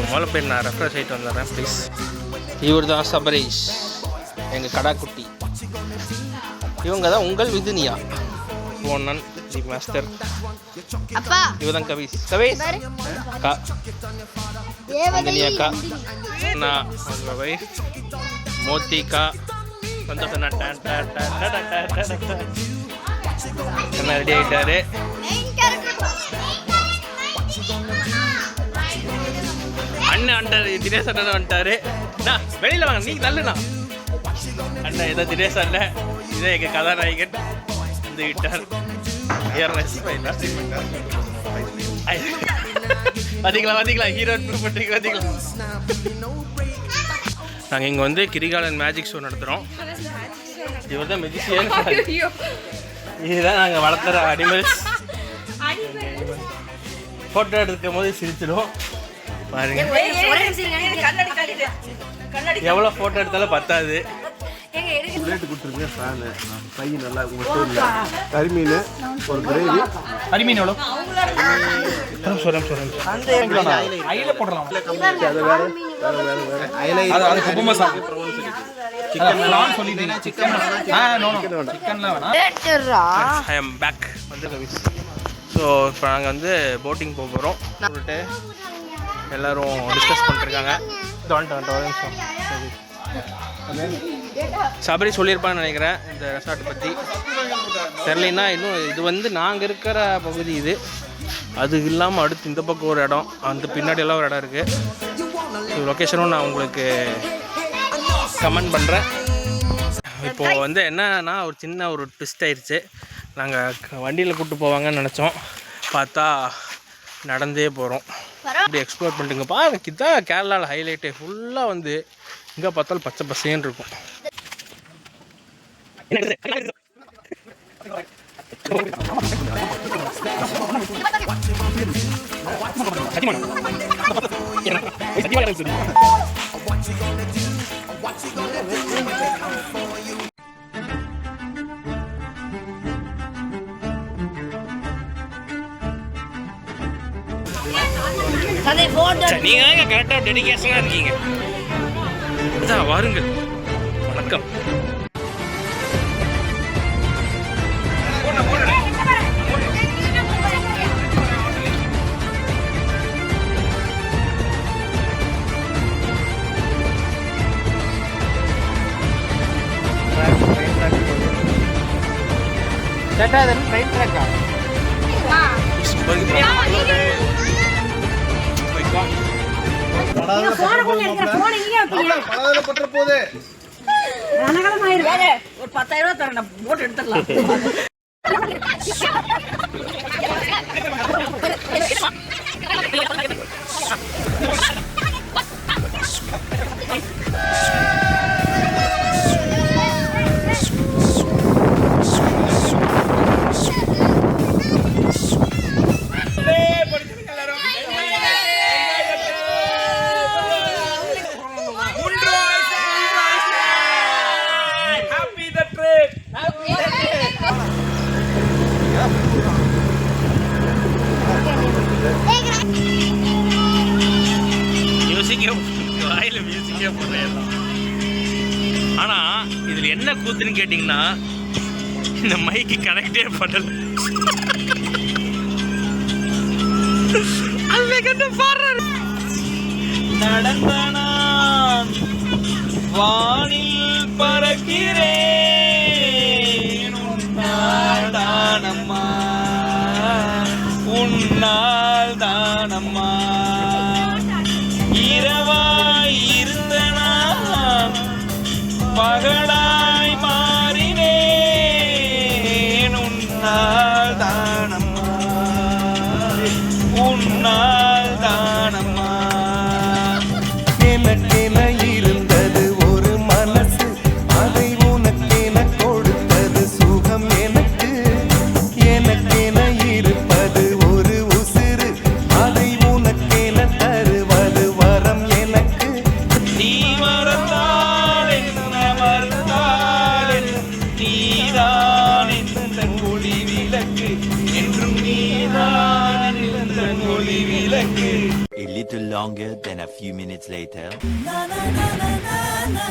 முதல்ல போய் நான் ரெஃப்ரெஷ் ஆகிட்டு வந்துடுறேன் ப்ளீஸ். இவர் தான் சபரீஷ், எங்கள் கடாக்குட்டி. இவங்க தான் உங்கள் விதுனியா போனன் தி மாஸ்டர். இவ தான் கவிஸ். கவிஸ் அக்கா, விதுனியாக்கா, நான் உங்கள் வைஃப் மோத்திக்கா. வந்துட்டேன் என்ன ரெடி ஆகிட்டாரு. அண்ணன் வந்துட்டாரு, தினேஷ் அண்ணன் வந்துட்டாரு. நான் வெளியில் வாங்க, நீங்கள் தள்ளுண்ணா. அண்ணன் ஏதோ தினேஷ் அண்ணன், இதே எங்கள் கதாநாயகன் வந்து விட்டார். பார்த்தீங்களா ஹீரோயின் ப்ரூவ் பண்ணுறீங்க பார்த்தீங்களா. நாங்கள் இங்கே வந்து கிரிகாலன் மேஜிக் ஷோ நடத்துகிறோம். இவர் தான் மெஜிஷியன். இதுதான் நாங்கள் வளர்த்துற அனிமல்ஸ். ஃபோட்டோ எடுக்கும் போது சிரிச்சிடும் பாருங்க. எவ்வளோ ஃபோட்டோ எடுத்தாலும் பத்தாது. கொடுத்துருங்க ஃபேனு கை நல்லா மட்டும் இல்லை. கரிமீன் ஒரு கிரேவி. கரிமீன் எவ்வளோ? சொல்கிறேன் போடலாம். ஸோ இப்போ நாங்கள் வந்து போட்டிங் போக போகிறோம். சொல்லிட்டு எல்லோரும் டிஸ்கஸ் பண்ணிட்டுருக்காங்க. சபரி சொல்லியிருப்பான்னு நினைக்கிறேன் இந்த ரெசார்ட் பற்றி. தெரிலனா இன்னும் இது வந்து நாங்கள் இருக்கிற பகுதி இது. அது இல்லாமல் அடுத்து இந்த பக்கம் ஒரு இடம், அந்த பின்னாடியெல்லாம் ஒரு இடம் இருக்குது. லொக்கேஷனும் நான் உங்களுக்கு கமெண்ட் பண்ணுறேன். இப்போது வந்து என்னன்னா ஒரு சின்ன ஒரு ட்விஸ்ட் ஆயிடுச்சு. நாங்கள் வண்டியில் கூப்பிட்டு போவாங்கன்னு நினச்சோம், பார்த்தா நடந்தே போகிறோம். இப்படி எக்ஸ்ப்ளோர் பண்ணிட்டுங்க பாருங்க. இதுதான் கேரளாவில் ஹைலைட்டு. ஃபுல்லாக வந்து இங்கே பார்த்தாலும் பச்சை பசேன்னு இருக்கும். நீங்க கரெக்டாக டெடிகேஷனாக இருக்கீங்க. அதான் வாருங்கள். வணக்கம். ചേട്ടാ ഇത് ട്രെയിൻ ട്രാക്കാ? ஒரு 10,000 ரூபாய் தரேன், போட்டு எடுத்துடலாம். ஆனா இதுல என்ன கூத்துன்னு கேட்டீங்கன்னா, இந்த மைக்கு கனெக்டே பண்ணல. நடந்த நான் வானில் பறக்கிறேன் உன்னால் தானம்மா உன்னால் தானம்மா இரவாய் இருந்த நான் பகலாய் மாறினேன் உன்னால் தானம்மா உன்னால் தானம்மா எனக்கென இருந்தது ஒரு மனசு அதை உனக்கென கொடுத்தது சுகம் எனக்கு எனக்கென இருப்பது ஒரு உசிறு அதை உனக்கென தருவது வரம் எனக்கு நீ மறந்தால் என்ன மறந்தால் நீதான் இந்த ஒளி விளக்கு என்றும் நீதான் இந்த ஒளி விளக்கு. A little longer than a few minutes later. Na na na na na na.